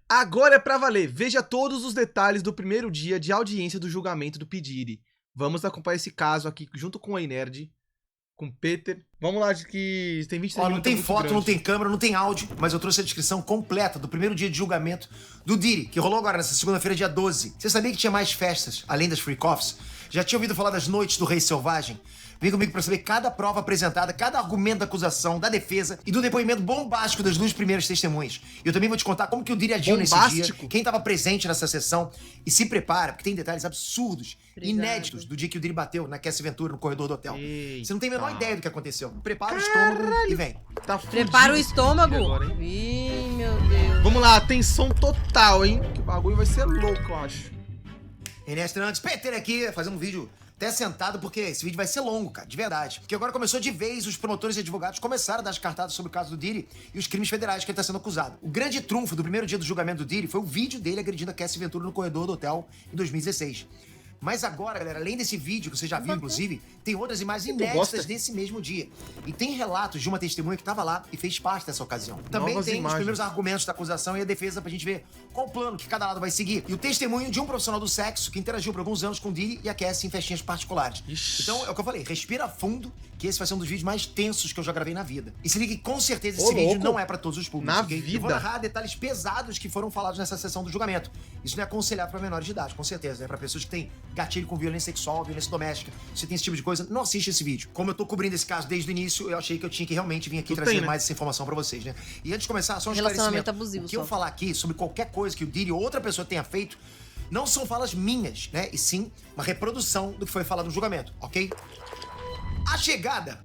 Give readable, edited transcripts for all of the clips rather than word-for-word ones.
Agora é pra valer. Veja todos os detalhes do primeiro dia de audiência do julgamento do P. Diddy. Vamos acompanhar esse caso aqui junto com o Nerd, com o Peter. Vamos lá, que tem 23 Ó, minutos. não tem foto, não tem câmera, não tem áudio, mas eu trouxe a descrição completa do primeiro dia de julgamento do Diddy, que rolou agora nessa segunda-feira, dia 12. Você sabia que tinha mais festas, além das free coffs? Já tinha ouvido falar das noites do Rei Selvagem? Vem comigo pra saber cada prova apresentada, cada argumento da acusação, da defesa e do depoimento bombástico das duas primeiras testemunhas. E eu também vou te contar como que o Diddy agiu nesse dia, quem tava presente nessa sessão. E se prepara, porque tem detalhes absurdos, inéditos do dia que o Diddy bateu na Cassie Ventura no corredor do hotel. Eita. Você não tem a menor ideia do que aconteceu. Prepara o estômago e vem. Tá Prepara o estômago. Agora, hein? Ih, meu Deus. Vamos lá, atenção total, hein? Que o bagulho vai ser louco, eu acho. Ernesto Nantes, Peter aqui, fazendo um vídeo até sentado, porque esse vídeo vai ser longo, cara, de verdade. Porque agora começou de vez, os promotores e advogados começaram a dar as cartadas sobre o caso do Diddy e os crimes federais que ele tá sendo acusado. O grande trunfo do primeiro dia do julgamento do Diddy foi o vídeo dele agredindo a Cassie Ventura no corredor do hotel em 2016. Mas agora, galera, além desse vídeo, que você já viu, inclusive, tem outras imagens inéditas desse mesmo dia. E tem relatos de uma testemunha que tava lá e fez parte dessa ocasião. Também Novas tem os imagens. primeiros argumentos da acusação e a defesa pra gente ver qual o plano que cada lado vai seguir. E o testemunho de um profissional do sexo que interagiu por alguns anos com o Diddy e a Cassie em festinhas particulares. Ixi. Então, é o que eu falei, respira fundo, que esse vai ser um dos vídeos mais tensos que eu já gravei na vida. E se ligue, com certeza, esse Ô, vídeo louco. não é pra todos os públicos, Na ok? vida. Eu vou narrar detalhes pesados que foram falados nessa sessão do julgamento. Isso não é aconselhado pra menores de idade, com certeza. É pra pessoas que têm gatilho com violência sexual, violência doméstica. Se tem esse tipo de coisa, não assiste esse vídeo. Como eu tô cobrindo esse caso desde o início, eu achei que eu tinha que realmente vir aqui trazer né? mais essa informação pra vocês, né? E antes de começar, só um Relacionamento esclarecimento. abusivo, O que eu só. falar aqui sobre qualquer coisa que o Diddy ou outra pessoa tenha feito não são falas minhas, né? E sim uma reprodução do que foi falado no julgamento, ok? A chegada.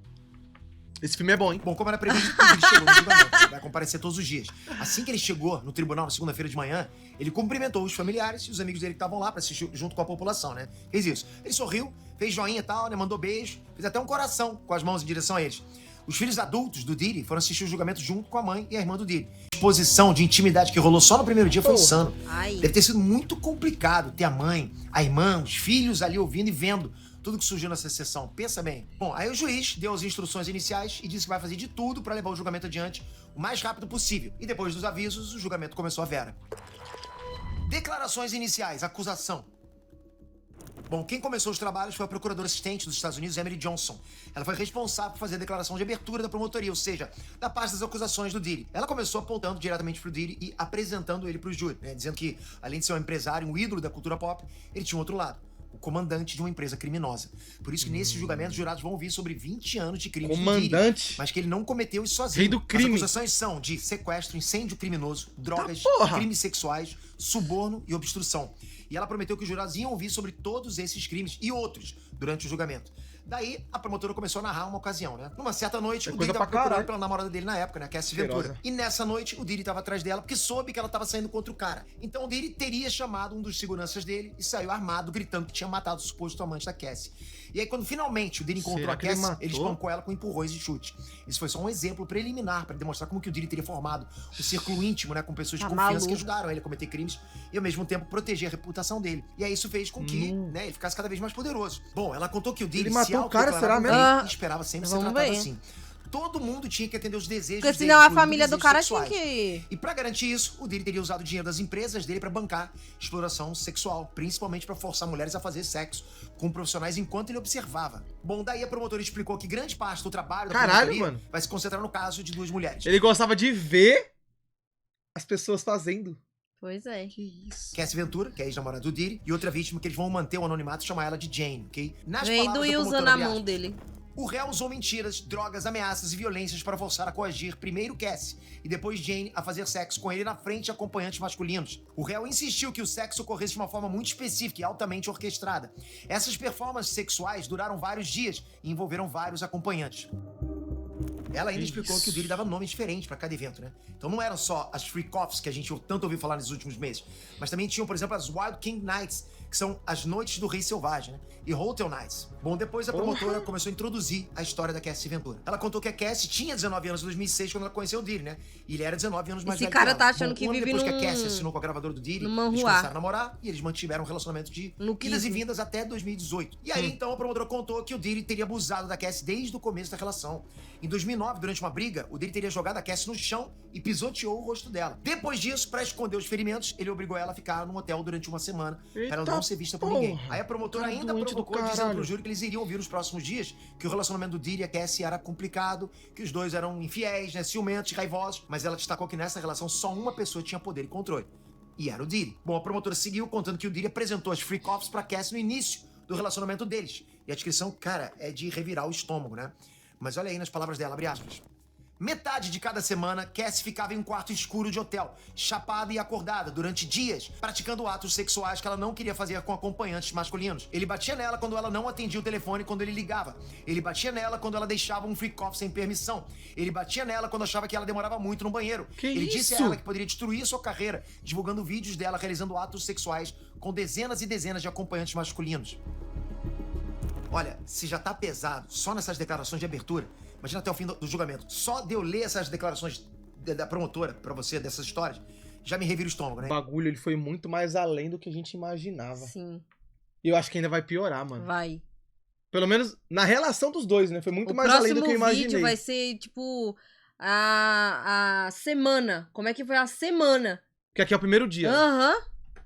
Esse filme é bom, hein? Bom, como era previsto, ele chegou no julgamento. Ele vai comparecer todos os dias. Assim que ele chegou no tribunal na segunda-feira de manhã, ele cumprimentou os familiares e os amigos dele que estavam lá pra assistir junto com a população, né? Fez isso. Ele sorriu, fez joinha e tal, né? Mandou beijo, fez até um coração com as mãos em direção a eles. Os filhos adultos do Diddy foram assistir o julgamento junto com a mãe e a irmã do Diddy. A exposição de intimidade que rolou só no primeiro dia foi insano. Ai. Deve ter sido muito complicado ter a mãe, a irmã, os filhos ali ouvindo e vendo tudo que surgiu nessa sessão. Pensa bem. Bom, aí o juiz deu as instruções iniciais e disse que vai fazer de tudo pra levar o julgamento adiante o mais rápido possível. E depois dos avisos, o julgamento começou a vera. Declarações iniciais, acusação. Bom, quem começou os trabalhos foi a procuradora assistente dos Estados Unidos, Emily Johnson. Ela foi responsável por fazer a declaração de abertura da promotoria, ou seja, da parte das acusações do Diddy. Ela começou apontando diretamente pro Diddy e apresentando ele pro júri, né? Dizendo que, além de ser um empresário, um ídolo da cultura pop, ele tinha um outro lado. O comandante de uma empresa criminosa. Por isso que nesse julgamento os jurados vão ouvir sobre 20 anos de crimes do Diddy, Comandante? mas que ele não cometeu isso sozinho. Rei do crime. As acusações são de sequestro, incêndio criminoso, drogas, porra. crimes sexuais, suborno e obstrução. E ela prometeu que os jurados iam ouvir sobre todos esses crimes e outros durante o julgamento. Daí, a promotora começou a narrar uma ocasião, né? Numa certa noite, o coisa Diddy tava pra procurando caralho. pela namorada dele na época, né? Cassie Cheirosa. Ventura. E nessa noite, o Diddy tava atrás dela porque soube que ela tava saindo contra o cara. Então o Diddy teria chamado um dos seguranças dele e saiu armado, gritando que tinha matado o suposto amante da Cassie. E aí, quando finalmente o Diddy encontrou Será a que ele Cassie, matou? ele espancou ela com empurrões e chute. Isso foi só um exemplo preliminar para demonstrar como que o Diddy teria formado um círculo íntimo, né? Com pessoas de Tá confiança maluco. que ajudaram ele a cometer crimes e, ao mesmo tempo, proteger a reputação dele. E aí isso fez com que, né, ele ficasse cada vez mais poderoso. Bom, ela contou que o Diddy Ele matou o cara, será autodeclarava mesmo? gay Ah, e esperava sempre ser vamos tratado ver. assim. Todo mundo tinha que atender os desejos Porque dele, senão a incluindo família do desejos cara sexuais. tinha que... E pra garantir isso, o Diddy teria usado o dinheiro das empresas dele pra bancar exploração sexual, principalmente pra forçar mulheres a fazer sexo com profissionais enquanto ele observava. Bom, daí a promotora explicou que grande parte do trabalho da Caralho, promotoria mano. vai se concentrar no caso de duas mulheres. Ele gostava de ver as pessoas fazendo. Pois é. Que isso? Cassie Ventura, que é a ex-namorada do Diddy, e outra vítima que eles vão manter o anonimato e chamar ela de Jane, ok? Nas Vendo palavras e da usando promotora, a abre mão aspas, dele. o réu usou mentiras, drogas, ameaças e violências para forçar a coagir primeiro Cassie e depois Jane a fazer sexo com ele na frente de acompanhantes masculinos. O réu insistiu que o sexo ocorresse de uma forma muito específica e altamente orquestrada. Essas performances sexuais duraram vários dias e envolveram vários acompanhantes. Ela ainda explicou que o Diddy dava nomes diferentes pra cada evento, né? Então não eram só as free coffs que a gente tanto ouviu falar nos últimos meses, mas também tinham, por exemplo, as Wild King Nights, que são as noites do Rei Selvagem, né? E Hotel Nights. Bom, depois a promotora começou a introduzir a história da Cassie Ventura. Ela contou que a Cassie tinha 19 anos em 2006 quando ela conheceu o Diddy, né? E ele era 19 anos mais Esse velho cara que ela. tá achando Bom, que um ano vive depois que num- a Cassie assinou com a gravadora do Diddy, num eles manhua. começaram a namorar e eles mantiveram um relacionamento de No idas e Kiss. vindas até 2018. E aí, então, a promotora contou que o Diddy teria abusado da Cassie desde o começo da relação. Em 2009, 2009, durante uma briga, o Diddy teria jogado a Cassie no chão e pisoteou o rosto dela. Depois disso, pra esconder os ferimentos, ele obrigou ela a ficar num hotel durante uma semana pra ela Eita não ser vista por porra. ninguém. Aí a promotora Cara ainda doente do provocou, dizendo caralho. pro júri que eles iriam ouvir nos próximos dias que o relacionamento do Diddy e a Cassie era complicado, que os dois eram infiéis, né, ciumentos e raivosos, mas ela destacou que nessa relação só uma pessoa tinha poder e controle. E era o Diddy. Bom, a promotora seguiu contando que o Diddy apresentou as freak-offs pra Cassie no início do relacionamento deles. E a descrição, cara, é de revirar o estômago, né? Mas olha aí nas palavras dela, abre aspas. Metade de cada semana, Cassie ficava em um quarto escuro de hotel, chapada e acordada durante dias, praticando atos sexuais que ela não queria fazer com acompanhantes masculinos. Ele batia nela quando ela não atendia o telefone quando ele ligava. Ele batia nela quando ela deixava um freak-off sem permissão. Ele batia nela quando achava que ela demorava muito no banheiro. Que ele disse a isso? ela que poderia destruir sua carreira, divulgando vídeos dela realizando atos sexuais com dezenas e dezenas de acompanhantes masculinos. Olha, se já tá pesado só nessas declarações de abertura, imagina até o fim do julgamento. Só de eu ler essas declarações da promotora pra você, dessas histórias, já me revira o estômago, né? O bagulho, ele foi muito mais além do que a gente imaginava. Sim, E eu acho que ainda vai piorar, mano. vai. Pelo menos na relação dos dois, né? Foi muito O mais além do próximo que eu imaginei. vídeo vai ser, tipo, a semana. Como é que foi a semana? Porque aqui é o primeiro dia. Aham.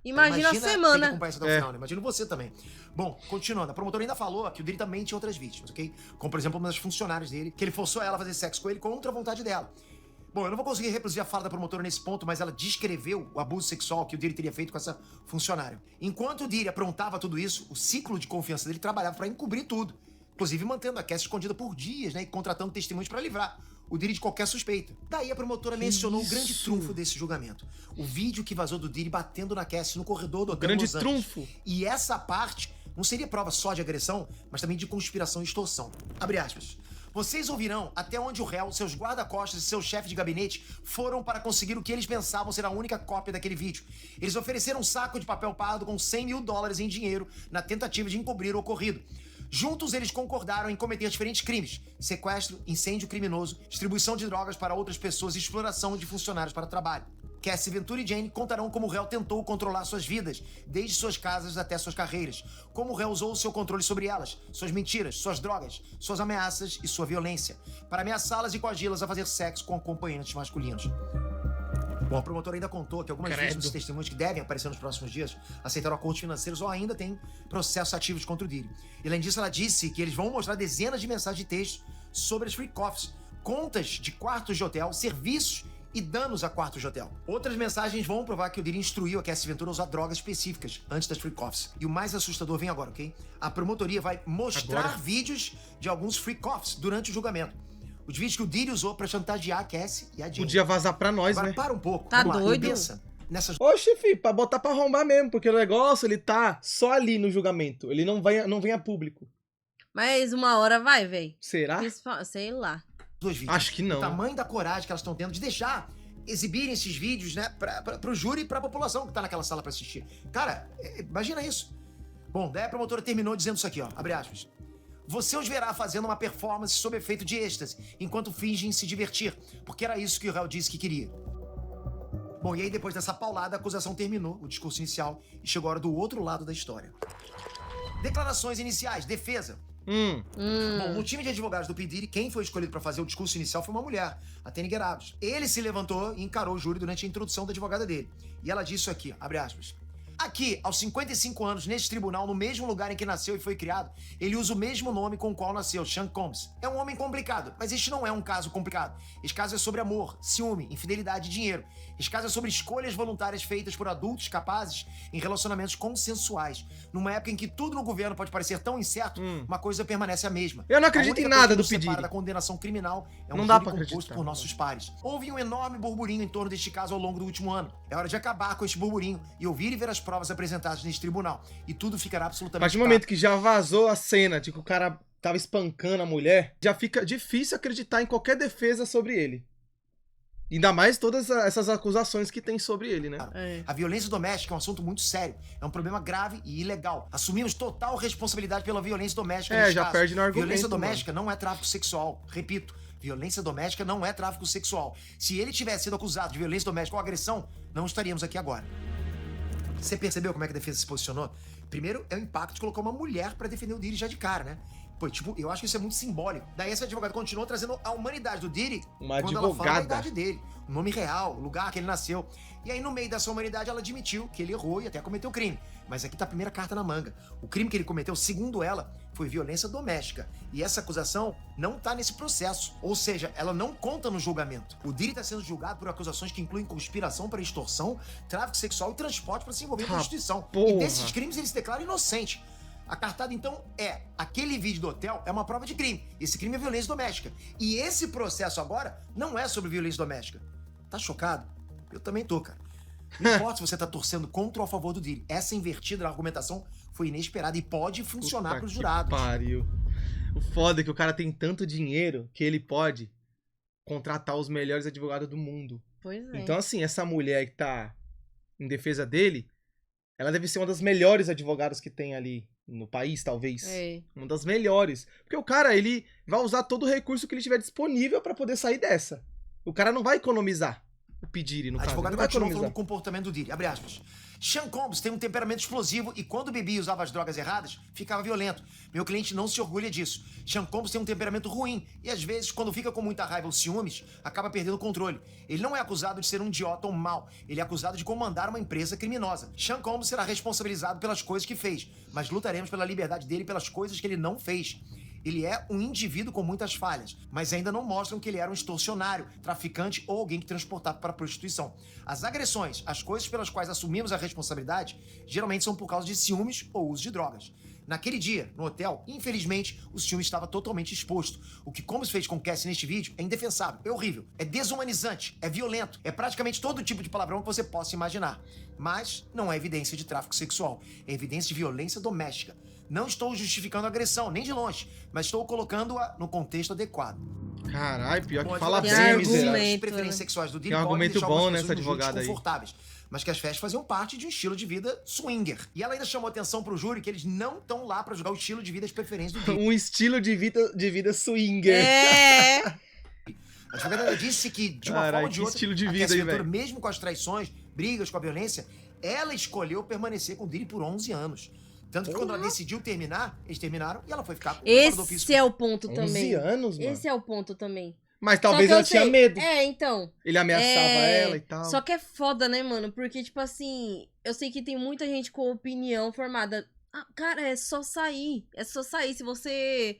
Imagina a Tem que semana. acompanhar isso até o final, né? Imagina você também. Bom, continuando. A promotora ainda falou que o Diddy também tinha outras vítimas, ok? Como, por exemplo, uma das funcionárias dele, que ele forçou ela a fazer sexo com ele contra a vontade dela. Bom, eu não vou conseguir reproduzir a fala da promotora nesse ponto, mas ela descreveu o abuso sexual que o Diddy teria feito com essa funcionária. Enquanto o Diddy aprontava tudo isso, o ciclo de confiança dele trabalhava pra encobrir tudo. Inclusive mantendo a Cassie escondida por dias, né? E contratando testemunhos pra livrar o Diddy de qualquer suspeita. Daí a promotora mencionou o grande isso? trunfo desse julgamento. O vídeo que vazou do Diddy batendo na Cassie no corredor do hotel Grande Los Angeles. trunfo. E essa parte não seria prova só de agressão, mas também de conspiração e extorsão. Abre aspas. Vocês ouvirão até onde o réu, seus guarda-costas e seu chefe de gabinete foram para conseguir o que eles pensavam ser a única cópia daquele vídeo. Eles ofereceram um saco de papel pardo com $100 mil em dinheiro na tentativa de encobrir o ocorrido. Juntos, eles concordaram em cometer diferentes crimes: sequestro, incêndio criminoso, distribuição de drogas para outras pessoas e exploração de funcionários para trabalho. Cassie Ventura e Jane contarão como o réu tentou controlar suas vidas, desde suas casas até suas carreiras. Como o réu usou o seu controle sobre elas, suas mentiras, suas drogas, suas ameaças e sua violência, para ameaçá-las e coagi-las a fazer sexo com acompanhantes masculinos. Bom, a promotora ainda contou que algumas vítimas e testemunhas que devem aparecer nos próximos dias aceitaram acordos financeiros ou ainda têm processos ativos contra o Diddy. E além disso, ela disse que eles vão mostrar dezenas de mensagens de texto sobre as freak-offs, contas de quartos de hotel, serviços e danos a quartos de hotel. Outras mensagens vão provar que o Diddy instruiu a Cassie Ventura a usar drogas específicas antes das freak-offs. E o mais assustador vem agora, ok? A promotoria vai mostrar vídeos de alguns freak-offs durante o julgamento. Os vídeos que o Diddy usou pra chantagear a Cassie e a Jane. Podia vazar pra nós, Agora, né? para um pouco. Tá vamos lá, doido? e pensa nessas Oxe, filho, pra botar pra arrombar mesmo, porque o negócio, ele tá só ali no julgamento. Ele não vem a público. Mas uma hora vai, véi. Será? Sei lá. duas vítimas. Acho que não. O tamanho da coragem que elas estão tendo de deixar exibirem esses vídeos, né, pro júri e pra população que tá naquela sala pra assistir. Cara, imagina isso. Bom, daí a promotora terminou dizendo isso aqui, ó, abre aspas. Você os verá fazendo uma performance sob efeito de êxtase, enquanto fingem se divertir, porque era isso que o réu disse que queria. Bom, e aí depois dessa paulada, a acusação terminou, o discurso inicial, e chegou a hora do outro lado da história. Declarações iniciais, defesa. Bom, no time de advogados do P. Diddy, quem foi escolhido para fazer o discurso inicial foi uma mulher, a Teni Gerados. Ele se levantou e encarou o júri durante a introdução da advogada dele. E ela disse isso aqui, abre aspas. Aqui, aos 55 anos, neste tribunal, no mesmo lugar em que nasceu e foi criado, ele usa o mesmo nome com o qual nasceu, Sean Combs. É um homem complicado, mas este não é um caso complicado. Este caso é sobre amor, ciúme, infidelidade e dinheiro. Este caso é sobre escolhas voluntárias feitas por adultos capazes em relacionamentos consensuais. Numa época em que tudo no governo pode parecer tão incerto, uma coisa permanece a mesma. Eu não acredito A única em nada coisa que do nos P. separa Diddy. da condenação criminal é um Não dá júri pra composto acreditar. por nossos pares. Houve um enorme burburinho em torno deste caso ao longo do último ano. É hora de acabar com este burburinho e ouvir e ver as provas apresentadas neste tribunal. E tudo ficará A absolutamente partir do claro. momento que já vazou a cena de que o cara tava espancando a mulher, já fica difícil acreditar em qualquer defesa sobre ele. Ainda mais todas essas acusações que tem sobre ele, né? É. A violência doméstica é um assunto muito sério. É um problema grave e ilegal. Assumimos total responsabilidade pela violência doméstica neste já caso. perde no argumento, Violência doméstica não é tráfico sexual. Repito, violência doméstica não é tráfico sexual. Se ele tivesse sido acusado de violência doméstica ou agressão, não estaríamos aqui agora. Você percebeu como é que a defesa se posicionou? Primeiro, é o impacto de colocar uma mulher pra defender o Diddy já de cara, né? Pô, tipo, eu acho que isso é muito simbólico. Daí essa advogada continuou trazendo a humanidade do Diddy Uma quando ela fala da advogada. idade dele, o nome real, o lugar que ele nasceu. E aí, no meio dessa humanidade, ela admitiu que ele errou e até cometeu crime. Mas aqui tá a primeira carta na manga. O crime que ele cometeu, segundo ela, foi violência doméstica. E essa acusação não tá nesse processo. Ou seja, ela não conta no julgamento. O Diddy tá sendo julgado por acusações que incluem conspiração para extorsão, tráfico sexual e transporte para se envolver em prostituição. porra. E desses crimes ele se declara inocente. A cartada, então, é: aquele vídeo do hotel é uma prova de crime. Esse crime é violência doméstica. E esse processo agora não é sobre violência doméstica. Tá chocado? Eu também tô, cara. Não importa se você tá torcendo contra ou a favor do Diddy. Essa invertida na argumentação foi inesperada e pode funcionar Puta pros que jurados. Pariu. O foda é que o cara tem tanto dinheiro que ele pode contratar os melhores advogados do mundo. Pois é. Então, assim, essa mulher que tá em defesa dele, ela deve ser uma das melhores advogadas que tem ali no país, talvez. É. Uma das melhores. Porque o cara, ele vai usar todo o recurso que ele tiver disponível pra poder sair dessa. O cara não vai economizar o pedir, no A caso. advogada Ele vai continuou falando economizar. do comportamento do Diddy. Abre aspas. Sean Combs tem um temperamento explosivo e quando bebia e usava as drogas erradas, ficava violento. Meu cliente não se orgulha disso. Sean Combs tem um temperamento ruim e às vezes, quando fica com muita raiva ou ciúmes, acaba perdendo o controle. Ele não é acusado de ser um idiota ou mau. Ele é acusado de comandar uma empresa criminosa. Sean Combs será responsabilizado pelas coisas que fez, mas lutaremos pela liberdade dele pelas coisas que ele não fez. Ele é um indivíduo com muitas falhas, mas ainda não mostram que ele era um extorsionário, traficante ou alguém que transportava para a prostituição. As agressões, as coisas pelas quais assumimos a responsabilidade, geralmente são por causa de ciúmes ou uso de drogas. Naquele dia, no hotel, infelizmente, o ciúme estava totalmente exposto. O que Combs fez com Cassie neste vídeo é indefensável, é horrível, é desumanizante, é violento, é praticamente todo tipo de palavrão que você possa imaginar. Mas não é evidência de tráfico sexual, é evidência de violência doméstica. Não estou justificando a agressão, nem de longe, mas estou colocando-a no contexto adequado. Caralho, pior que Bom, fala advogado bem, Tem disse que miserável. argumento, as preferências né? sexuais do Diddy Tem um podem argumento deixar bom algumas nessa pessoas no júri advogada aí. desconfortáveis, mas que as festas faziam parte de um estilo de vida swinger. E ela ainda chamou atenção pro júri que eles não estão lá pra julgar o estilo de vida e as preferências do Diddy. Um estilo de vida swinger. É. A advogada ainda disse que, de uma Caralho, forma ou que de outra, estilo de a vida Cassie aí, Ventura, velho. mesmo com as traições, brigas, com a violência, ela escolheu permanecer com o Diddy por 11 anos. Tanto que quando ela decidiu terminar, eles terminaram e ela foi ficar com o preparador Esse físico. é o ponto 11 também. anos, mano. Esse é o ponto também. Mas Só talvez que eu ela tinha sei- medo. É, então. Ele ameaçava É, ela e tal. Só que é foda, né, mano? Porque, tipo assim, eu sei que tem muita gente com opinião formada. Ah, cara, é só sair. É só sair. Se você.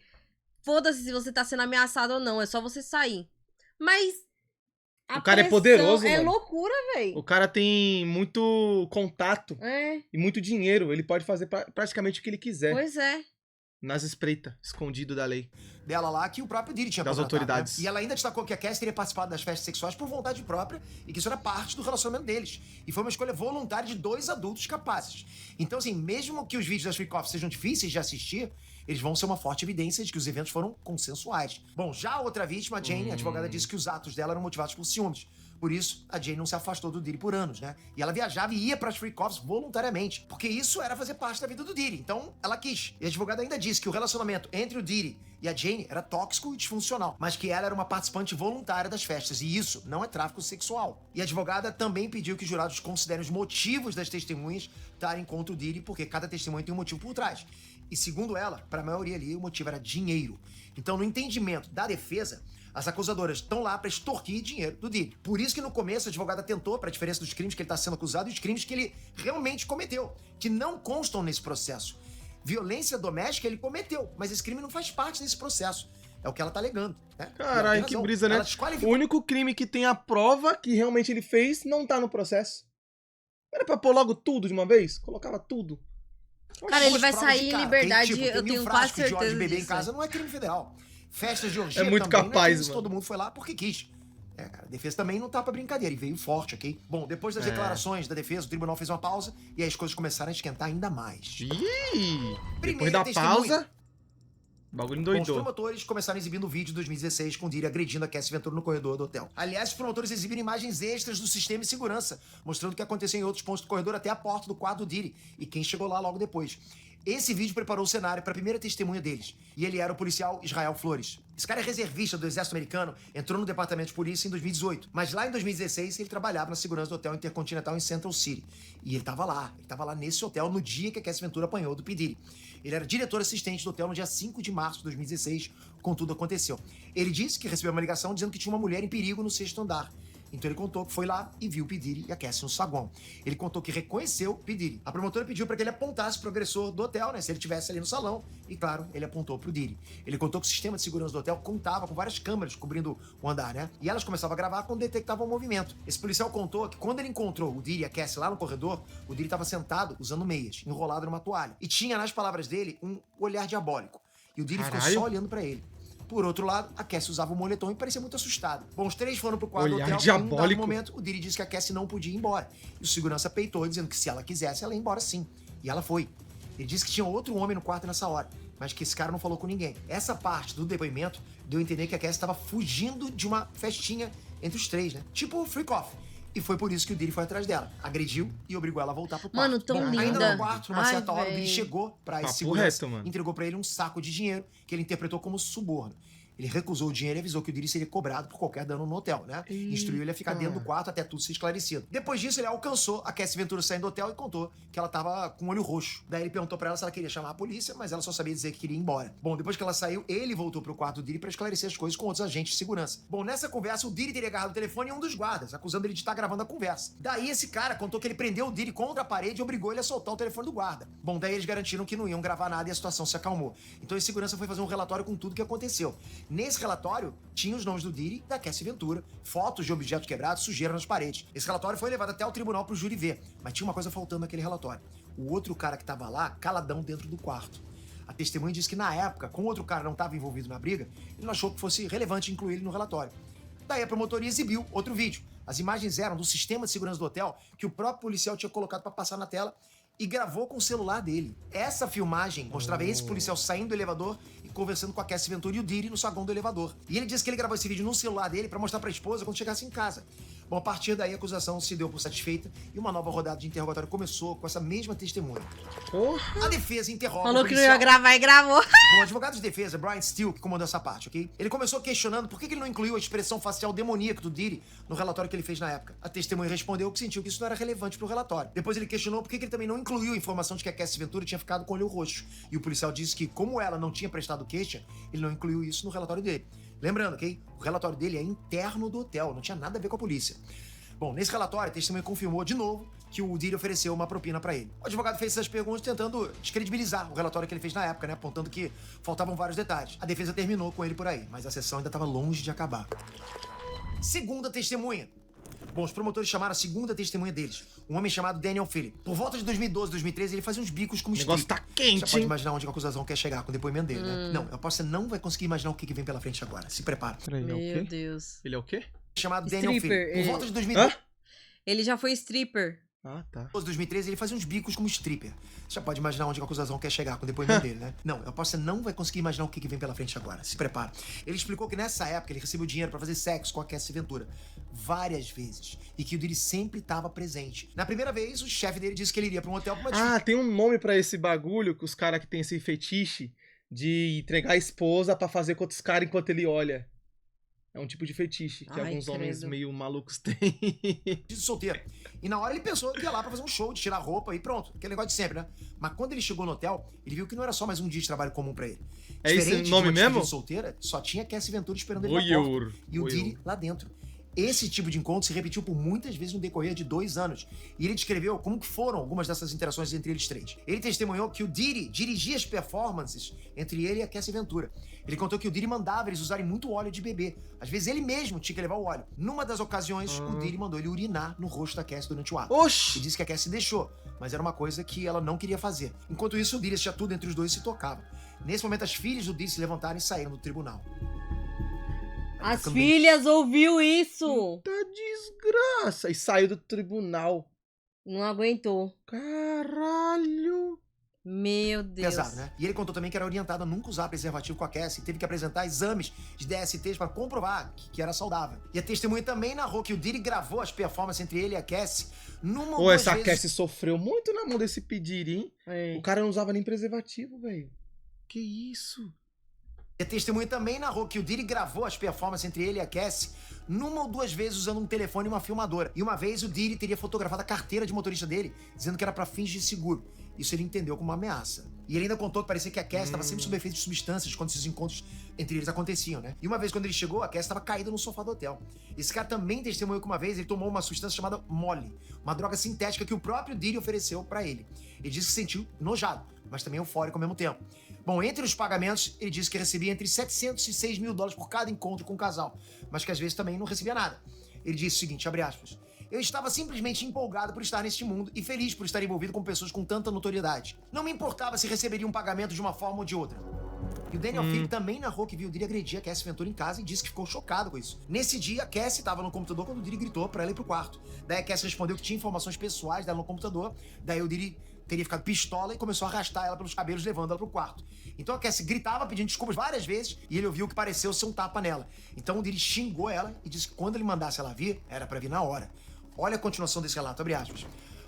Foda-se se você tá sendo ameaçado ou não. É só você sair. Mas. a O cara é pressão poderoso, É mano. loucura, O velho. cara tem muito contato É, e muito dinheiro. Ele pode fazer praticamente o que ele quiser. pois é. Nas espreitas, escondido da lei. Dela lá que o próprio Diddy tinha Das contratado, autoridades. né? E ela ainda destacou que a Cassie teria participado das festas sexuais por vontade própria e que isso era parte do relacionamento deles. E foi uma escolha voluntária de dois adultos capazes. Então, assim, mesmo que os vídeos das Freak Off sejam difíceis de assistir, eles vão ser uma forte evidência de que os eventos foram consensuais. Bom, já a outra vítima, a Jane, a advogada, disse que os atos dela eram motivados por ciúmes. Por isso, a Jane não se afastou do Diddy por anos, né? E ela viajava e ia pras Freak Offs voluntariamente, porque isso era fazer parte da vida do Diddy. Então, ela quis. E a advogada ainda disse que o relacionamento entre o Diddy e a Jane era tóxico e disfuncional, mas que ela era uma participante voluntária das festas, e isso não é tráfico sexual. E a advogada também pediu que os jurados considerem os motivos das testemunhas estarem contra o Diddy, porque cada testemunha tem um motivo por trás. E segundo ela, para a maioria ali, o motivo era dinheiro. Então, no entendimento da defesa, as acusadoras estão lá para extorquir dinheiro do Diddy. Por isso que no começo a advogada tentou, para a diferença dos crimes que ele está sendo acusado e os crimes que ele realmente cometeu, que não constam nesse processo. Violência doméstica ele cometeu, mas esse crime não faz parte desse processo. É o que ela tá alegando, né? E ela Caralho, tem que razão. brisa, né? Ela O desqualificou. único crime que tem a prova que realmente ele fez não tá no processo. Era pra pôr logo tudo de uma vez? Colocava tudo. Cara, ele vai Provas de sair em cara. liberdade, Tem, tipo, eu tem tenho 1000 quase frascos de óleo de certeza bebê em disso. casa não é crime federal. Festas de orgia É muito também não capaz, crime se mano. todo mundo foi lá porque quis. É, cara, a defesa também não tá pra brincadeira e veio forte, ok? Bom, depois das É. declarações da defesa, o tribunal fez uma pausa e aí as coisas começaram a esquentar ainda mais. Ih! Depois Primeira da testemunha. pausa, o bagulho Bom, os endoidou. promotores começaram exibindo o vídeo de 2016 com o Diddy agredindo a Cassie Ventura no corredor do hotel. Aliás, os promotores exibiram imagens extras do sistema de segurança, mostrando o que aconteceu em outros pontos do corredor até a porta do quarto do Diddy e quem chegou lá logo depois. Esse vídeo preparou o cenário para a primeira testemunha deles. E ele era o policial Israel Flores. Esse cara é reservista do exército americano, entrou no departamento de polícia em 2018. Mas lá em 2016 ele trabalhava na segurança do hotel Intercontinental em Central City. E ele tava lá nesse hotel no dia que a Cassie Ventura apanhou do P. Diddy. Ele era diretor assistente do hotel no dia 5 de março de 2016, quando tudo aconteceu. Ele disse que recebeu uma ligação dizendo que tinha uma mulher em perigo no 6º andar. Então ele contou que foi lá e viu o P. Diddy e a Cassie no saguão. Ele contou que reconheceu o P. Diddy. A promotora pediu para que ele apontasse pro agressor do hotel, né? Se ele estivesse ali no salão. E claro, ele apontou pro Diddy. Ele contou que o sistema de segurança do hotel contava com várias câmeras cobrindo o andar, né? E elas começavam a gravar quando detectavam o movimento. Esse policial contou que quando ele encontrou o Diddy e a Cassie lá no corredor, o Diddy estava sentado usando meias, enrolado numa toalha. E tinha, nas palavras dele, um olhar diabólico. E o Diddy ficou só olhando para ele. Por outro lado, a Cassie usava o moletom e parecia muito assustada. Bom, os três foram pro quarto do hotel. Diabólico. Em um dado momento, o Diddy disse que a Cassie não podia ir embora. E o segurança peitou, dizendo que se ela quisesse, ela ia embora sim. E ela foi. Ele disse que tinha outro homem no quarto nessa hora, mas que esse cara não falou com ninguém. Essa parte do depoimento deu a entender que a Cassie estava fugindo de uma festinha entre os três, né? Tipo freak off. E foi por isso que o Diddy foi atrás dela. Agrediu e obrigou ela a voltar pro quarto. Mano, tão linda. Ainda no quarto, numa certa hora, o véi. Diddy chegou pra esse Papo segurança, reto, mano. entregou pra ele um saco de dinheiro que ele interpretou como suborno. Ele recusou o dinheiro e avisou que o Diddy seria cobrado por qualquer dano no hotel, né? E instruiu ele a ficar dentro do quarto até tudo ser esclarecido. Depois disso, ele alcançou a Cassie Ventura saindo do hotel e contou que ela tava com o olho roxo. Daí ele perguntou pra ela se ela queria chamar a polícia, mas ela só sabia dizer que queria ir embora. Bom, depois que ela saiu, ele voltou pro quarto do Diddy pra esclarecer as coisas com outros agentes de segurança. Bom, nessa conversa, o Diddy teria agarrado o telefone em um dos guardas, acusando ele de estar gravando a conversa. Daí esse cara contou que ele prendeu o Diddy contra a parede e obrigou ele a soltar o telefone do guarda. Bom, daí eles garantiram que não iam gravar nada e a situação se acalmou. Então esse segurança foi fazer um relatório com tudo que aconteceu. Nesse relatório, tinha os nomes do Diddy e da Cassie Ventura, fotos de objetos quebrados, sujeira nas paredes. Esse relatório foi levado até o tribunal pro júri ver, mas tinha uma coisa faltando naquele relatório. O outro cara que tava lá, caladão dentro do quarto. A testemunha disse que na época, como o outro cara não estava envolvido na briga, ele não achou que fosse relevante incluir ele no relatório. Daí a promotoria exibiu outro vídeo. As imagens eram do sistema de segurança do hotel que o próprio policial tinha colocado para passar na tela e gravou com o celular dele. Essa filmagem mostrava esse policial saindo do elevador e conversando com a Cassie Ventura e o Diddy no saguão do elevador. E ele disse que ele gravou esse vídeo no celular dele para mostrar para a esposa quando chegasse em casa. Bom, a partir daí a acusação se deu por satisfeita e uma nova rodada de interrogatório começou com essa mesma testemunha. Porra. A defesa interroga Falou o que não policial. ia gravar e gravou. Bom, o advogado de defesa, Brian Steele, que comandou essa parte, ok? Ele começou questionando por que ele não incluiu a expressão facial demoníaca do Diddy no relatório que ele fez na época. A testemunha respondeu que sentiu que isso não era relevante pro relatório. Depois ele questionou por que ele também não incluiu a informação de que a Cassie Ventura tinha ficado com o olho roxo. E o policial disse que, como ela não tinha prestado queixa, ele não incluiu isso no relatório dele. Lembrando, ok? O relatório dele é interno do hotel, não tinha nada a ver com a polícia. Bom, nesse relatório, a testemunha confirmou de novo que o Diddy ofereceu uma propina pra ele. O advogado fez essas perguntas tentando descredibilizar o relatório que ele fez na época, né? Apontando que faltavam vários detalhes. A defesa terminou com ele por aí, mas a sessão ainda estava longe de acabar. Segunda testemunha. Bom, os promotores chamaram a segunda testemunha deles, um homem chamado Daniel Phillip. Por volta de 2012, 2013, ele fazia uns bicos como O negócio stripper. tá quente, Você pode hein? imaginar onde a acusação quer chegar com o depoimento dele, né? Não, eu aposto que você não vai conseguir imaginar o que vem pela frente agora. Se prepara. Peraí, ele é o Meu quê? Deus. Ele é o quê? Chamado Daniel Stripper, Phillip. Por ele- volta de 2012, Hã? Ele já foi stripper. Ah, tá. 2013, ele fazia uns bicos como stripper. Você já pode imaginar onde a acusação quer chegar com o depoimento dele, né? Não, eu aposto que você não vai conseguir imaginar o que vem pela frente agora. Se prepara. Ele explicou que nessa época ele recebeu dinheiro pra fazer sexo com a Cassie Ventura várias vezes e que o Diddy sempre estava presente. Na primeira vez, o chefe dele disse que ele iria pra um hotel pra uma Ah, tem um nome pra esse bagulho que os caras que tem esse fetiche de entregar a esposa pra fazer com outros caras enquanto ele olha. É um tipo de fetiche que Ai, alguns homens credo. meio malucos têm. de solteiro. E na hora ele pensou que ia lá pra fazer um show, de tirar a roupa e pronto. Aquele negócio de sempre, né? Mas quando ele chegou no hotel, ele viu que não era só mais um dia de trabalho comum pra ele. É esse Diferente de nome uma despedida mesmo? solteira, só tinha Cassie Ventura esperando ele na porta. Voyeur. E o Voyeur. Diddy lá dentro. Esse tipo de encontro se repetiu por muitas vezes no decorrer de 2 anos. E ele descreveu como que foram algumas dessas interações entre eles três. Ele testemunhou que o Diddy dirigia as performances entre ele e a Cassie Ventura. Ele contou que o Diddy mandava eles usarem muito óleo de bebê. Às vezes ele mesmo tinha que levar o óleo. Numa das ocasiões, o Diddy mandou ele urinar no rosto da Cassie durante o ato. E Oxi! disse que a Cassie deixou, mas era uma coisa que ela não queria fazer. Enquanto isso, o Diddy assistia tudo entre os dois e se tocava. Nesse momento, as filhas do Diddy se levantaram e saíram do tribunal. As Ficando bem- filhas ouviu isso. Tá desgraça! E saiu do tribunal. Não aguentou. Caralho! Meu Deus. Pesado, né? E ele contou também que era orientado a nunca usar preservativo com a Cassie e teve que apresentar exames de DSTs para comprovar que era saudável. E a testemunha também narrou que o Diddy gravou as performances entre ele e a Cassie numa ou Pô, duas essa vezes... Cassie sofreu muito na mão desse P. hein? É. O cara não usava nem preservativo, velho. Que isso? E a testemunha também narrou que o Diddy gravou as performances entre ele e a Cassie numa ou duas vezes usando um telefone e uma filmadora. E uma vez o Diddy teria fotografado a carteira de motorista dele, dizendo que era para fins de seguro. Isso ele entendeu como uma ameaça. E ele ainda contou que parecia que a Cassie estava sempre sob efeito de substâncias quando esses encontros entre eles aconteciam, né? E uma vez quando ele chegou, a Cassie estava caída no sofá do hotel. Esse cara também testemunhou que uma vez ele tomou uma substância chamada Molly, uma droga sintética que o próprio Diddy ofereceu para ele. Ele disse que se sentiu enojado, mas também eufórico ao mesmo tempo. Bom, entre os pagamentos, ele disse que recebia entre 700 e 6 mil dólares por cada encontro com o casal, mas que às vezes também não recebia nada. Ele disse o seguinte, abre aspas, eu estava simplesmente empolgado por estar neste mundo e feliz por estar envolvido com pessoas com tanta notoriedade. Não me importava se receberia um pagamento de uma forma ou de outra. E o Daniel Phillips também narrou que viu o Diddy agredir a Cassie Ventura em casa e disse que ficou chocado com isso. Nesse dia, a Cassie estava no computador quando o Diddy gritou para ela ir pro quarto. Daí a Cassie respondeu que tinha informações pessoais dela no computador, daí o Diddy teria ficado pistola e começou a arrastar ela pelos cabelos, levando ela pro quarto. Então a Cassie gritava pedindo desculpas várias vezes e ele ouviu o que pareceu ser um tapa nela. Então o Diddy xingou ela e disse que quando ele mandasse ela vir, era pra vir na hora. Olha a continuação desse relato, abre aspas.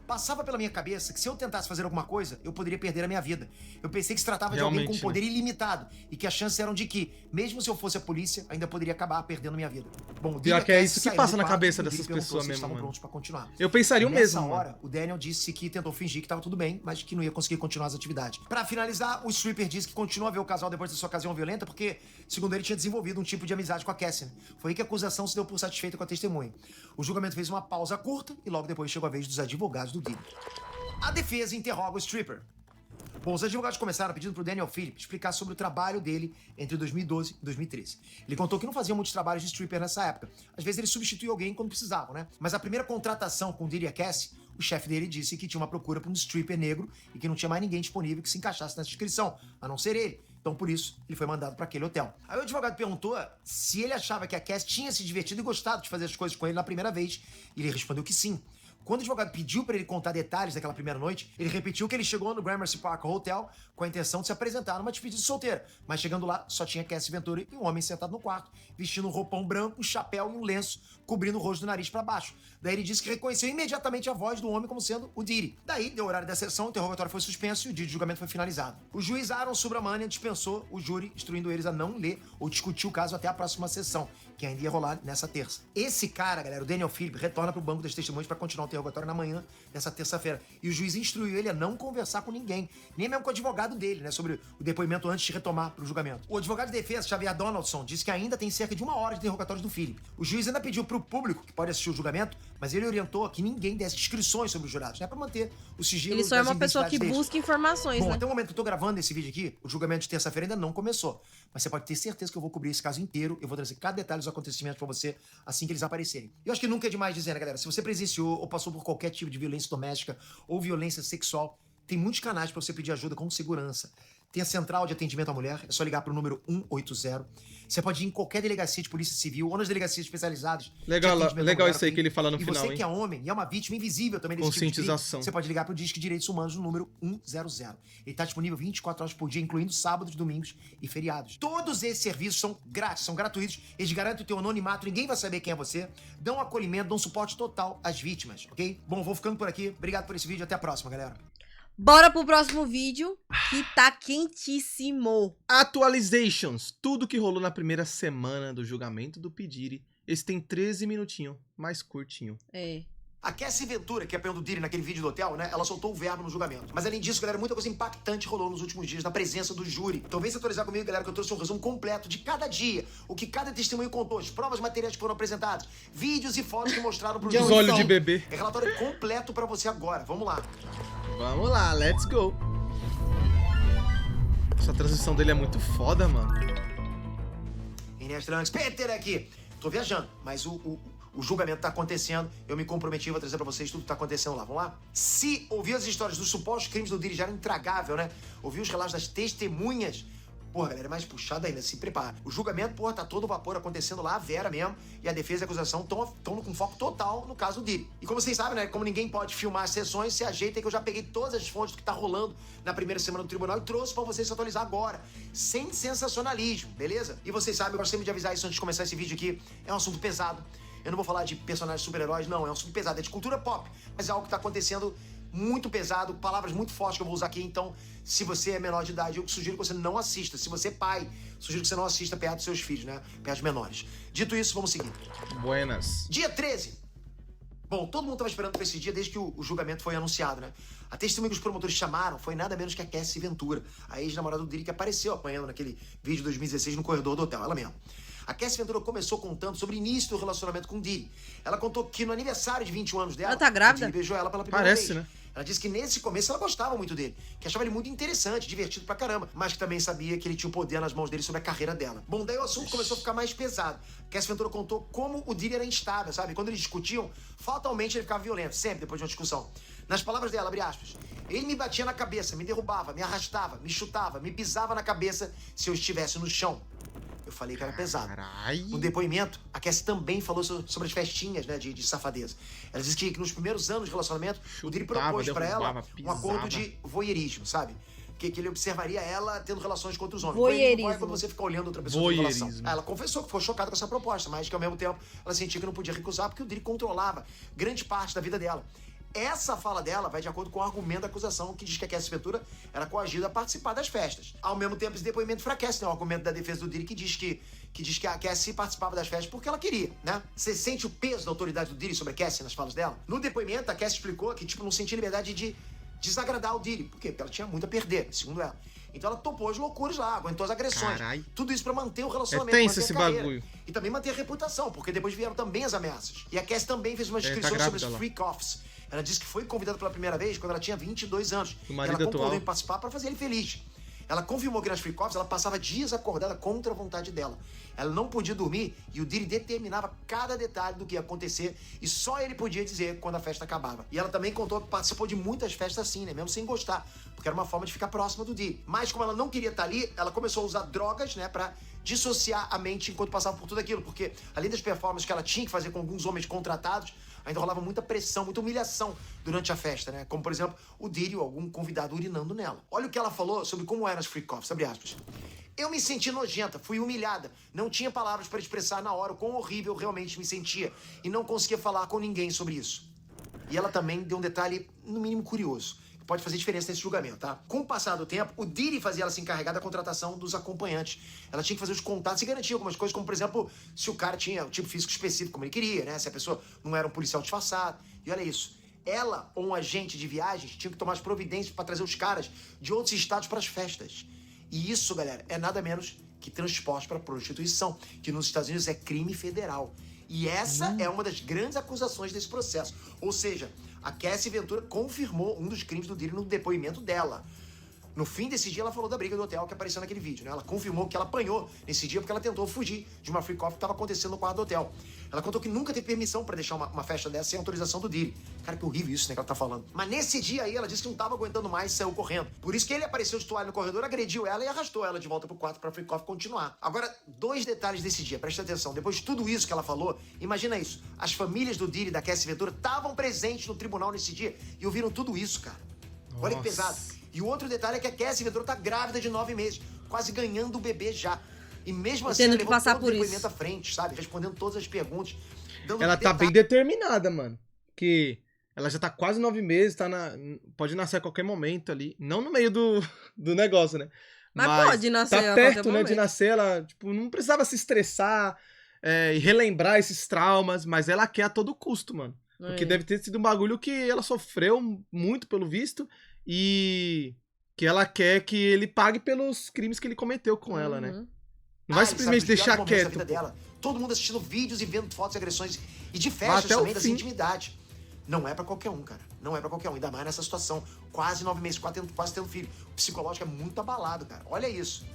Passava pela minha cabeça que se eu tentasse fazer alguma coisa, eu poderia perder a minha vida. Eu pensei que se tratava de alguém com poder ilimitado e que as chances eram de que, mesmo se eu fosse a polícia, ainda poderia acabar perdendo minha vida. Bom, o Pior que é isso que passa na cabeça dessas pessoas mesmo, estavam mano. prontos pra continuar. Eu pensaria o mesmo, Nessa hora, mano. o Daniel disse que tentou fingir que tava tudo bem, mas que não ia conseguir continuar as atividades. Pra finalizar, o stripper disse que continua a ver o casal depois da sua ocasião violenta porque, segundo ele, tinha desenvolvido um tipo de amizade com a Cassie. Foi aí que a acusação se deu por satisfeita com a testemunha. O julgamento fez uma pausa curta e logo depois chegou a vez dos advogados do Diddy. A defesa interroga o stripper. Bom, os advogados começaram pedindo pro Daniel Phillips explicar sobre o trabalho dele entre 2012 e 2013. Ele contou que não fazia muitos trabalhos de stripper nessa época. Às vezes ele substituía alguém quando precisavam, né? Mas a primeira contratação com o Diddy e a Cassie, o chefe dele disse que tinha uma procura por um stripper negro e que não tinha mais ninguém disponível que se encaixasse nessa descrição, a não ser ele. Então, por isso, ele foi mandado para aquele hotel. Aí o advogado perguntou se ele achava que a Cassie tinha se divertido e gostado de fazer as coisas com ele na primeira vez. E ele respondeu que sim. Quando o advogado pediu para ele contar detalhes daquela primeira noite, ele repetiu que ele chegou no Gramercy Park Hotel com a intenção de se apresentar numa despedida de solteira. Mas chegando lá, só tinha Cassie Ventura e um homem sentado no quarto, vestindo um roupão branco, um chapéu e um lenço, cobrindo o rosto do nariz para baixo. Daí ele disse que reconheceu imediatamente a voz do homem como sendo o Diddy. Daí, deu o horário da sessão, o interrogatório foi suspenso e o dia de julgamento foi finalizado. O juiz Aaron Subramanian dispensou o júri, instruindo eles a não ler ou discutir o caso até a próxima sessão, que ainda ia rolar nessa terça. Esse cara, galera, o Daniel Phillips, retorna pro banco das testemunhas para continuar o interrogatório na manhã dessa terça-feira. E o juiz instruiu ele a não conversar com ninguém, nem mesmo com o advogado dele, né, sobre o depoimento antes de retomar pro julgamento. O advogado de defesa, Xavier Donaldson, disse que ainda tem cerca de 1 hora de interrogatórios do Phillips. O juiz ainda pediu pro público, que pode assistir o julgamento, mas ele orientou que ninguém desse descrições sobre os jurados, né, pra manter o sigilo Ele só é das uma pessoa que identidades deles. busca informações, Bom, né? até o momento que eu tô gravando esse vídeo aqui, o julgamento de terça-feira ainda não começou. Mas você pode ter certeza que eu vou cobrir esse caso inteiro. Eu vou trazer cada detalhe dos acontecimentos pra você assim que eles aparecerem. Eu acho que nunca é demais dizer, né, galera? Se você presenciou ou passou por qualquer tipo de violência doméstica ou violência sexual, tem muitos canais pra você pedir ajuda com segurança. Tem a central de atendimento à mulher, é só ligar pro número 180. Você pode ir em qualquer delegacia de polícia civil ou nas delegacias especializadas. de Legal atendimento à legal mulher, isso aí ok? que ele fala no E final, você hein? que é homem e é uma vítima invisível também desse tipo de crime, Conscientização. você pode ligar pro Disque Direitos Humanos no número 100. Ele tá disponível 24 horas por dia, incluindo sábados, domingos e feriados. Todos esses serviços são grátis, são gratuitos, eles garantem o teu anonimato, ninguém vai saber quem é você, dão acolhimento, dão suporte total às vítimas, ok? Bom, vou ficando por aqui. Obrigado por esse vídeo, até a próxima, galera. Bora pro próximo vídeo, que tá quentíssimo. Atualizations. Tudo que rolou na primeira semana do julgamento do P. Diddy. Esse tem 13 minutinhos, mais curtinho. É. A Cassie Ventura, que apanhou do Diddy naquele vídeo do hotel, né? Ela soltou o verbo no julgamento. Mas além disso, galera, muita coisa impactante rolou nos últimos dias na presença do júri. Então vem se atualizar comigo, galera, que eu trouxe um resumo completo de cada dia. O que cada testemunho contou, as provas materiais que foram apresentadas, vídeos e fotos que mostraram pro Os júri. olhos de bebê. É relatório completo pra você agora. Vamos lá. Vamos lá, let's go. Essa transição dele é muito foda, mano. Inês Trunks, Peter aqui. Tô viajando, mas o julgamento tá acontecendo. Eu me comprometi, vou trazer pra vocês tudo que tá acontecendo lá. Vamos lá? Se ouvir as histórias dos supostos crimes do Diddy já era intragável, né? Ouvir os relatos das testemunhas, Porra, galera, é mais puxado ainda, se prepara. O julgamento, porra, tá todo vapor acontecendo lá, a Vera mesmo, e a defesa e a acusação estão com foco total no caso do Diddy. E como vocês sabem, né, como ninguém pode filmar as sessões, se ajeita que eu já peguei todas as fontes do que tá rolando na primeira semana do tribunal e trouxe pra vocês se atualizar agora, sem sensacionalismo, beleza? E vocês sabem, eu gosto sempre de avisar isso antes de começar esse vídeo aqui, é um assunto pesado. Eu não vou falar de personagens super-heróis, não, é um assunto pesado, é de cultura pop, mas é algo que tá acontecendo muito pesado, palavras muito fortes que eu vou usar aqui, então, se você é menor de idade, eu sugiro que você não assista. Se você é pai, sugiro que você não assista perto dos seus filhos, né? Perto dos menores. Dito isso, vamos seguir. Buenas. Dia 13. Bom, todo mundo tava esperando por esse dia desde que o julgamento foi anunciado, né? A testemunha que os promotores chamaram foi nada menos que a Cassie Ventura, a ex-namorada do Diddy que apareceu apanhando naquele vídeo de 2016 no corredor do hotel, ela mesma. A Cassie Ventura começou contando sobre o início do relacionamento com o Diddy. Ela contou que no aniversário de 21 anos dela, Ela tá grávida? o Diddy beijou ela pela primeira Parece, vez. né? Ela disse que nesse começo ela gostava muito dele, que achava ele muito interessante, divertido pra caramba, mas que também sabia que ele tinha o poder nas mãos dele sobre a carreira dela. Bom, daí o assunto começou a ficar mais pesado. Cassie Ventura contou como o Diddy era instável, sabe? Quando eles discutiam, fatalmente ele ficava violento, sempre depois de uma discussão. Nas palavras dela, abre aspas, ele me batia na cabeça, me derrubava, me arrastava, me chutava, me pisava na cabeça se eu estivesse no chão. Eu falei que era pesado. Caralho. No depoimento, a Cassie também falou sobre as festinhas, né, de safadeza. Ela disse que nos primeiros anos de relacionamento, o Diddy propôs pra ela um acordo de voyeurismo, sabe? Que ele observaria ela tendo relações com outros homens. Voyeurismo. É quando você fica olhando outra pessoa em relação. Ela confessou que ficou chocada com essa proposta, mas que ao mesmo tempo ela sentia que não podia recusar porque o Diddy controlava grande parte da vida dela. Essa fala dela vai de acordo com o argumento da acusação que diz que a Cassie Ventura era coagida a participar das festas. Ao mesmo tempo, esse depoimento enfraquece, né? O argumento da defesa do Diddy que diz que a Cassie participava das festas porque ela queria, né? Você sente o peso da autoridade do Diddy sobre a Cassie nas falas dela? No depoimento, a Cassie explicou que, não sentia liberdade de desagradar o Diddy. Por quê? Porque ela tinha muito a perder, segundo ela. Então ela topou as loucuras lá, aguentou as agressões. Carai. Tudo isso pra manter o relacionamento, É tenso manter esse a carreira. bagulho. E também manter a reputação, porque depois vieram também as ameaças. E a Cassie também fez umas Tá descrições sobre grávida os lá. freak-offs. Ela disse que foi convidada pela primeira vez quando ela tinha 22 anos. O E marido ela concordou atual. em participar para fazer ele feliz. Ela confirmou que nas freak-offs ela passava dias acordada contra a vontade dela. Ela não podia dormir e o Diddy determinava cada detalhe do que ia acontecer e só ele podia dizer quando a festa acabava. E ela também contou que participou de muitas festas assim, né? Mesmo sem gostar, porque era uma forma de ficar próxima do Diddy. Mas como ela não queria estar ali, ela começou a usar drogas, né, pra dissociar a mente enquanto passava por tudo aquilo, porque além das performances que ela tinha que fazer com alguns homens contratados, ainda rolava muita pressão, muita humilhação durante a festa, né? Como, por exemplo, o Diddy ou algum convidado urinando nela. Olha o que ela falou sobre como eram as freak-offs, abre aspas. Eu me senti nojenta, fui humilhada, não tinha palavras para expressar na hora o quão horrível eu realmente me sentia e não conseguia falar com ninguém sobre isso. E ela também deu um detalhe, no mínimo, curioso, que pode fazer diferença nesse julgamento, tá? Com o passar do tempo, o Diddy fazia ela se encarregar da contratação dos acompanhantes. Ela tinha que fazer os contatos e garantir algumas coisas, como, por exemplo, se o cara tinha o tipo físico específico como ele queria, né? Se a pessoa não era um policial disfarçado. E olha isso. Ela ou um agente de viagens tinha que tomar as providências para trazer os caras de outros estados para as festas. E isso, galera, é nada menos que transporte para prostituição, que nos Estados Unidos é crime federal. E essa é uma das grandes acusações desse processo. Ou seja, a Cassie Ventura confirmou um dos crimes do Diddy no depoimento dela. No fim desse dia, ela falou da briga do hotel que apareceu naquele vídeo, né? Ela confirmou que ela apanhou nesse dia porque ela tentou fugir de uma freak-off que estava acontecendo no quarto do hotel. Ela contou que nunca teve permissão para deixar uma festa dessa sem autorização do Diddy. Cara, que horrível isso, né, que ela tá falando. Mas nesse dia aí, ela disse que não tava aguentando mais e saiu correndo. Por isso que ele apareceu de toalha no corredor, agrediu ela e arrastou ela de volta pro quarto pra freak-off continuar. Agora, 2 detalhes desse dia, presta atenção. Depois de tudo isso que ela falou, imagina isso. As famílias do Diddy e da Cassie Ventura estavam presentes no tribunal nesse dia e ouviram tudo isso, cara. Olha que pesado. E o outro detalhe é que a Cassie Ventura tá grávida de 9 meses, quase ganhando o bebê já. E mesmo assim, ela levou todo o depoimento à frente, sabe? Respondendo todas as perguntas. Ela tá bem determinada, mano. Que ela já tá quase 9 meses, pode nascer a qualquer momento ali. Não no meio do negócio, né? Mas pode nascer tá a perto, qualquer né, momento. de nascer. Ela, tipo, não precisava se estressar e relembrar esses traumas, mas ela quer a todo custo, mano. Porque deve ter sido um bagulho que ela sofreu muito, pelo visto, e que ela quer que ele pague pelos crimes que ele cometeu com ela, né? Não vai simplesmente deixar quieto. Vida dela. Todo mundo assistindo vídeos e vendo fotos e agressões. E de festas também, das intimidades. Não é pra qualquer um, cara. Não é pra qualquer um. Ainda mais nessa situação. Quase 9 meses, quase tendo filho. O psicológico é muito abalado, cara. Olha isso.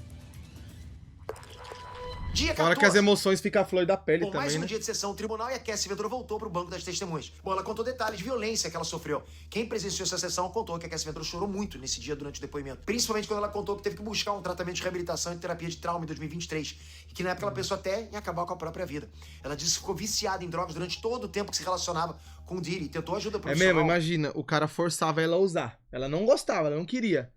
Dia 14. Fora que as emoções ficam a flor da pele Bom, também, mais um né? dia de sessão no tribunal e a Cassie Ventura voltou pro banco das testemunhas. Bom, ela contou detalhes de violência que ela sofreu. Quem presenciou essa sessão contou que a Cassie Ventura chorou muito nesse dia durante o depoimento. Principalmente quando ela contou que teve que buscar um tratamento de reabilitação e terapia de trauma em 2023. E que na época ela pensou até em acabar com a própria vida. Ela disse que ficou viciada em drogas durante todo o tempo que se relacionava com o Diddy e tentou ajuda É profissional. mesmo, imagina, o cara forçava ela a usar. Ela não gostava, ela não queria.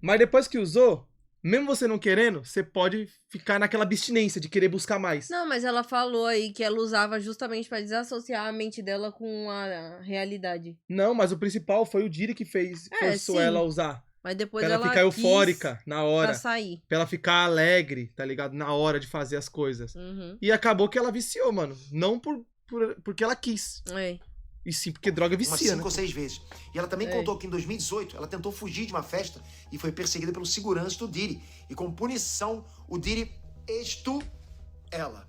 Mas depois que usou, mesmo você não querendo, você pode ficar naquela abstinência de querer buscar mais. Não, mas ela falou aí que ela usava justamente pra desassociar a mente dela com a realidade. Não, mas o principal foi o Diddy que forçou sim. ela a usar. Mas depois Pra ela ela ficar quis eufórica na pra hora. sair. Pra ela ficar alegre, tá ligado? Na hora de fazer as coisas. Uhum. E acabou que ela viciou, mano. Não porque ela quis. É. E sim porque droga Umas vicia, 5 né? ou 6 vezes. E ela também contou que em 2018 ela tentou fugir de uma festa e foi perseguida pelo segurança do Diddy. E como punição, o Diddy ela.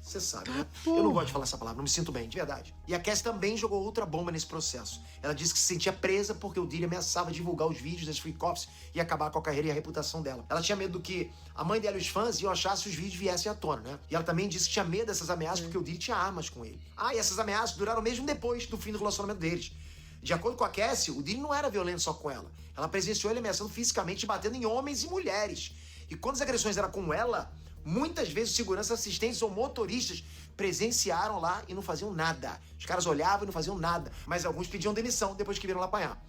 Você sabe, né? Eu não gosto de falar essa palavra, não me sinto bem, de verdade. E a Cassie também jogou outra bomba nesse processo. Ela disse que se sentia presa porque o Diddy ameaçava divulgar os vídeos das Free Cops e acabar com a carreira e a reputação dela. Ela tinha medo do que a mãe dela e os fãs iam achar se os vídeos viessem à tona, né? E ela também disse que tinha medo dessas ameaças porque o Diddy tinha armas com ele. Ah, e essas ameaças duraram mesmo depois do fim do relacionamento deles. De acordo com a Cassie, o Diddy não era violento só com ela. Ela presenciou ele ameaçando fisicamente e batendo em homens e mulheres. E quando as agressões eram com ela, muitas vezes os seguranças, assistentes ou motoristas presenciaram lá e não faziam nada. Os caras olhavam e não faziam nada. Mas alguns pediam demissão depois que viram ela apanhar.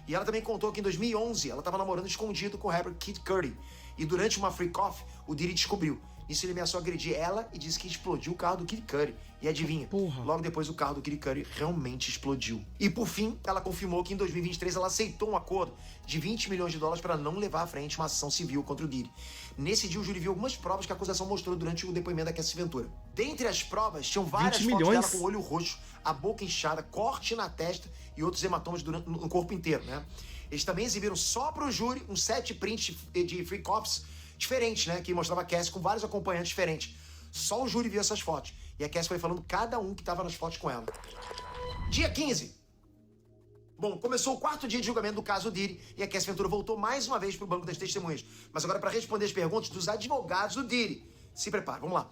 E ela também contou que em 2011 ela estava namorando escondido com o rapper Kid Cudi. E durante uma free coffee, o Diddy descobriu. Nisso ele ameaçou agredir ela e disse que explodiu o carro do Kid Cudi. E adivinha? Porra. Logo depois o carro do Kid Cudi realmente explodiu. E por fim, ela confirmou que em 2023 ela aceitou um acordo de 20 milhões de dólares para não levar à frente uma ação civil contra o Diddy. Nesse dia o júri viu algumas provas que a acusação mostrou durante o depoimento da Cassie Ventura. Dentre as provas, tinham várias 20 fotos milhões? dela com o olho roxo, a boca inchada, corte na testa e outros hematomas no corpo inteiro, né? Eles também exibiram só pro júri um set print de Free Cops diferentes, né? Que mostrava a Cassie com vários acompanhantes diferentes. Só o júri viu essas fotos. E a Cassie foi falando cada um que tava nas fotos com ela. Dia 15. Bom, começou o 4º dia de julgamento do caso Diddy e a Cassie Ventura voltou mais uma vez pro banco das testemunhas. Mas agora para responder as perguntas dos advogados do Diddy. Se prepara, vamos lá.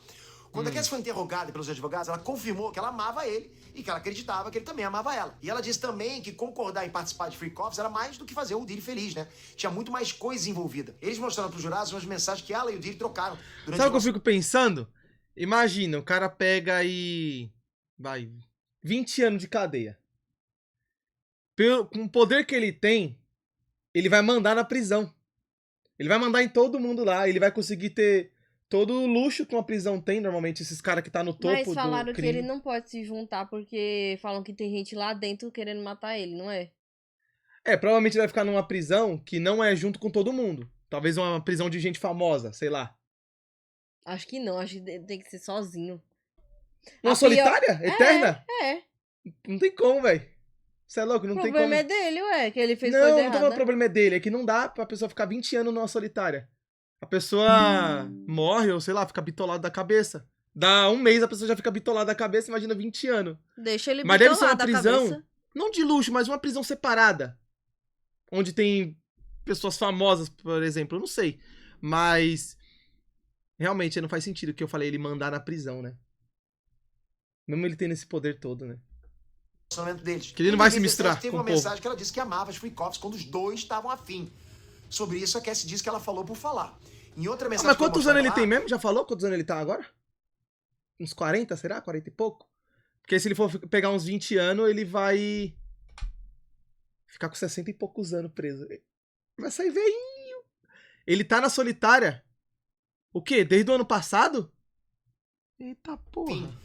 Quando a Cassie foi interrogada pelos advogados, ela confirmou que ela amava ele e que ela acreditava que ele também amava ela. E ela disse também que concordar em participar de Free Cops era mais do que fazer o Diddy feliz, né? Tinha muito mais coisa envolvida. Eles mostraram pros jurados umas mensagens que ela e o Diddy trocaram durante Sabe o que eu fico pensando? Imagina, o cara pega e... vai... 20 anos de cadeia. Com o poder que ele tem, ele vai mandar na prisão. Ele vai mandar em todo mundo lá. Ele vai conseguir ter todo o luxo que uma prisão tem, normalmente, esses caras que tá no topo do crime. Mas falaram que ele não pode se juntar porque falam que tem gente lá dentro querendo matar ele, não é? É, provavelmente ele vai ficar numa prisão que não é junto com todo mundo. Talvez uma prisão de gente famosa, sei lá. Acho que não, acho que tem que ser sozinho. Uma solitária? Eterna? É. Não tem como, velho. Você é louco, não O tem problema como. é dele, ué, que ele fez Não, coisa não errada. tô falando o problema é dele, é que não dá pra pessoa ficar 20 anos numa solitária. A pessoa morre, ou sei lá, fica bitolada da cabeça. Dá um mês a pessoa já fica bitolada da cabeça, imagina 20 anos. Deixa ele Mas deve ser uma bitolado da prisão, cabeça. não de luxo, mas uma prisão separada. Onde tem pessoas famosas, por exemplo, eu não sei. Mas realmente não faz sentido o que eu falei, ele mandar na prisão, né? Mesmo ele tendo esse poder todo, né? relacionamento deles. Que ele não vai se misturar Teve com uma o povo. mensagem que ela disse que amava as Free Cops quando os dois estavam afim. Sobre isso, a Cassie disse que ela falou por falar. Em outra mensagem... Mas que foi quantos anos ele mostrada tem lá, mesmo? Já falou quantos anos ele tá agora? Uns 40, será? 40 e pouco? Porque se ele for pegar uns 20 anos, ele vai ficar com 60 e poucos anos preso. Vai sair velhinho. Ele tá na solitária. O quê? Desde o ano passado? Eita porra. Enfim,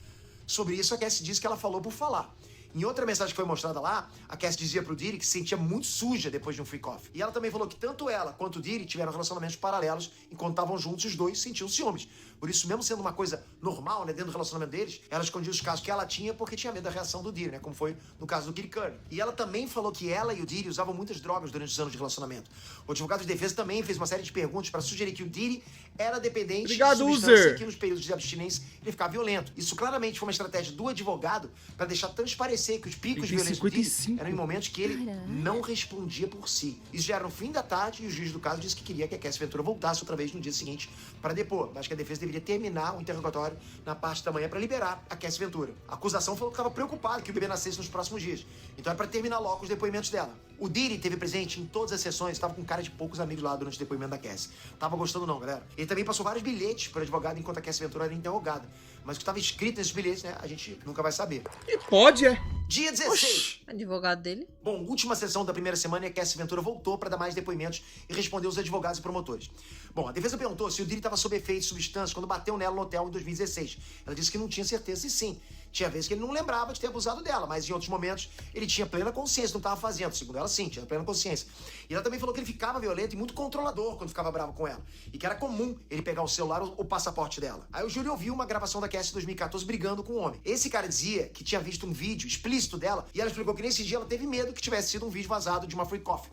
sobre isso, a Cassie disse que ela falou por falar. Em outra mensagem que foi mostrada lá, a Cassie dizia pro Diddy que se sentia muito suja depois de um free coffee. E ela também falou que tanto ela quanto o Diddy tiveram relacionamentos paralelos enquanto estavam juntos e os dois sentiam ciúmes. Por isso, mesmo sendo uma coisa normal, né, dentro do relacionamento deles, ela escondia os casos que ela tinha porque tinha medo da reação do Diddy, né, como foi no caso do Kid Cudi. E ela também falou que ela e o Diddy usavam muitas drogas durante os anos de relacionamento. O advogado de defesa também fez uma série de perguntas para sugerir que o Diddy era dependente Obrigado, de substância user. e que nos períodos de abstinência ele ficava violento. Isso claramente foi uma estratégia do advogado para deixar transparecer parecer que os picos de Ele tem violência do Diddy 55. eram em momentos que ele Caraca. não respondia por si. Isso já era no fim da tarde e o juiz do caso disse que queria que a Cassie Ventura voltasse outra vez no dia seguinte para depor, mas que a defesa deveria terminar o interrogatório na parte da manhã para liberar a Cassie Ventura. A acusação falou que estava preocupada que o bebê nascesse nos próximos dias. Então é para terminar logo os depoimentos dela. O Diddy teve presente em todas as sessões, estava com cara de poucos amigos lá durante o depoimento da Cassie. Tava gostando não, galera. Ele também passou vários bilhetes para advogado enquanto a Cassie Ventura era interrogada. Mas o que estava escrito nesses bilhetes, né, a gente nunca vai saber. E pode, é. Dia 16. Advogado dele? Bom, última sessão da primeira semana e a Cassie Ventura voltou para dar mais depoimentos e responder os advogados e promotores. Bom, a defesa perguntou se o Diddy estava sob efeito de substância quando bateu nela no hotel em 2016. Ela disse que não tinha certeza e sim. Tinha vezes que ele não lembrava de ter abusado dela, mas em outros momentos ele tinha plena consciência, não estava fazendo. Segundo ela, sim, tinha plena consciência. E ela também falou que ele ficava violento e muito controlador quando ficava bravo com ela. E que era comum ele pegar o celular ou o passaporte dela. Aí o júri ouviu uma gravação da Cassie em 2014 brigando com o homem. Esse cara dizia que tinha visto um vídeo explícito dela e ela explicou que nesse dia ela teve medo que tivesse sido um vídeo vazado de uma free coffee.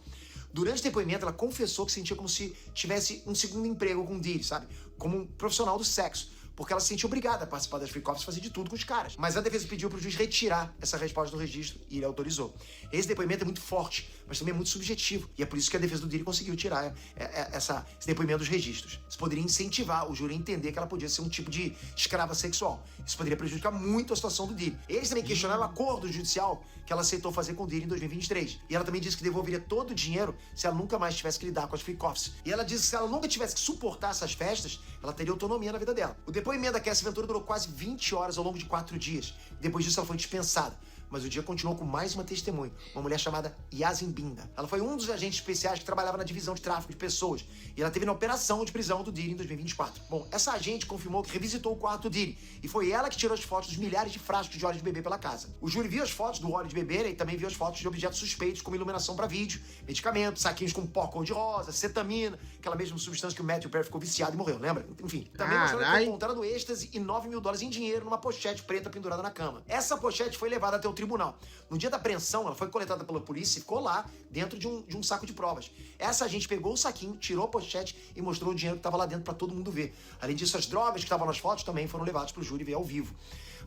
Durante o depoimento, ela confessou que sentia como se tivesse um segundo emprego com o Diddy, sabe? Como um profissional do sexo. Porque ela se sentia obrigada a participar das free coffees e fazer de tudo com os caras. Mas a defesa pediu pro juiz retirar essa resposta do registro e ele autorizou. Esse depoimento é muito forte, mas também é muito subjetivo. E é por isso que a defesa do Diddy conseguiu tirar esse depoimento dos registros. Isso poderia incentivar o júri a entender que ela podia ser um tipo de escrava sexual. Isso poderia prejudicar muito a situação do Diddy. Eles também questionaram o acordo judicial que ela aceitou fazer com o Diddy em 2023. E ela também disse que devolveria todo o dinheiro se ela nunca mais tivesse que lidar com as free coffees. E ela disse que se ela nunca tivesse que suportar essas festas, ela teria autonomia na vida dela. O depoimento da Cassie Ventura durou quase 20 horas ao longo de 4 dias. Depois disso, ela foi dispensada. Mas o dia continuou com mais uma testemunha, uma mulher chamada Yasin Binda. Ela foi um dos agentes especiais que trabalhava na divisão de tráfico de pessoas. E ela teve na operação de prisão do Diddy em 2024. Bom, essa agente confirmou que revisitou o quarto do Diddy. E foi ela que tirou as fotos dos milhares de frascos de óleo de bebê pela casa. O júri viu as fotos do óleo de bebê, né, e também viu as fotos de objetos suspeitos, como iluminação para vídeo, medicamentos, saquinhos com pó cor-de-rosa, cetamina, aquela mesma substância que o Matthew Perry ficou viciado e morreu, lembra? Enfim, também mostrou que foi encontrado êxtase e $9 mil em dinheiro numa pochete preta pendurada na cama. Essa pochete foi levada até o tribunal. No dia da apreensão, ela foi coletada pela polícia e ficou lá, dentro de um saco de provas. Essa agente pegou o saquinho, tirou a pochete e mostrou o dinheiro que estava lá dentro para todo mundo ver. Além disso, as drogas que estavam nas fotos também foram levadas para o júri ver ao vivo.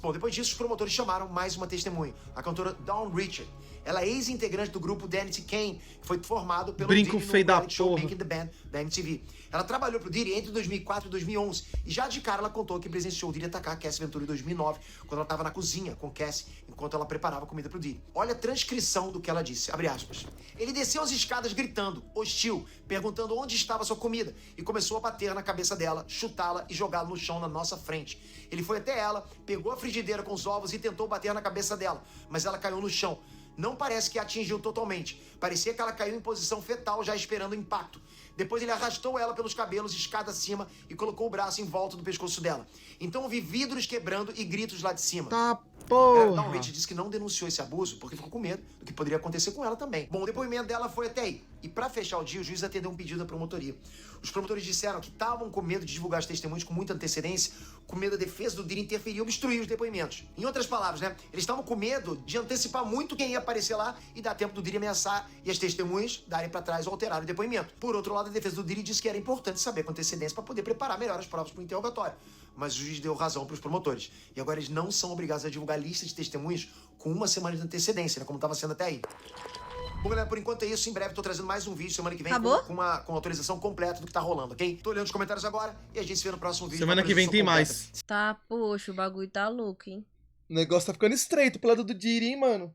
Bom, depois disso, os promotores chamaram mais uma testemunha, a cantora Dawn Richard. Ela é ex-integrante do grupo Danity Kane, que foi formado pelo Brinco Diddy feio no da reality show porra. Making the Band, da MTV. Ela trabalhou pro Diddy entre 2004 e 2011. E já de cara ela contou que presenciou o Diddy atacar a Cassie Ventura em 2009, quando ela estava na cozinha com Cassie, enquanto ela preparava comida pro Diddy. Olha a transcrição do que ela disse, abre aspas. Ele desceu as escadas gritando, hostil, perguntando onde estava sua comida, e começou a bater na cabeça dela, chutá-la e jogá-la no chão na nossa frente. Ele foi até ela, pegou a frigideira com os ovos e tentou bater na cabeça dela, mas ela caiu no chão. Não parece que a atingiu totalmente. Parecia que ela caiu em posição fetal, já esperando o impacto. Depois ele arrastou ela pelos cabelos, escada acima, e colocou o braço em volta do pescoço dela. Então ouvi vidros quebrando e gritos lá de cima. Tá porra. Dawn Richard disse que não denunciou esse abuso porque ficou com medo do que poderia acontecer com ela também. Bom, o depoimento dela foi até aí. E pra fechar o dia, o juiz atendeu um pedido da promotoria. Os promotores disseram que estavam com medo de divulgar os testemunhos com muita antecedência, com medo da defesa do Diddy interferir e obstruir os depoimentos. Em outras palavras, né? Eles estavam com medo de antecipar muito quem ia aparecer lá e dar tempo do Diddy ameaçar e as testemunhas darem pra trás ou alterar o depoimento. Por outro lado, a defesa do Diddy disse que era importante saber com antecedência para poder preparar melhor as provas para o interrogatório. Mas o juiz deu razão para os promotores. E agora eles não são obrigados a divulgar lista de testemunhas com uma semana de antecedência, né? Como estava sendo até aí. Bom, galera, por enquanto é isso. Em breve eu tô trazendo mais um vídeo semana que vem com autorização completa do que tá rolando, ok? Tô olhando os comentários agora e a gente se vê no próximo vídeo. Semana que vem tem mais. Tá, poxa, o bagulho tá louco, hein? O negócio tá ficando estreito pro lado do Diddy, hein, mano.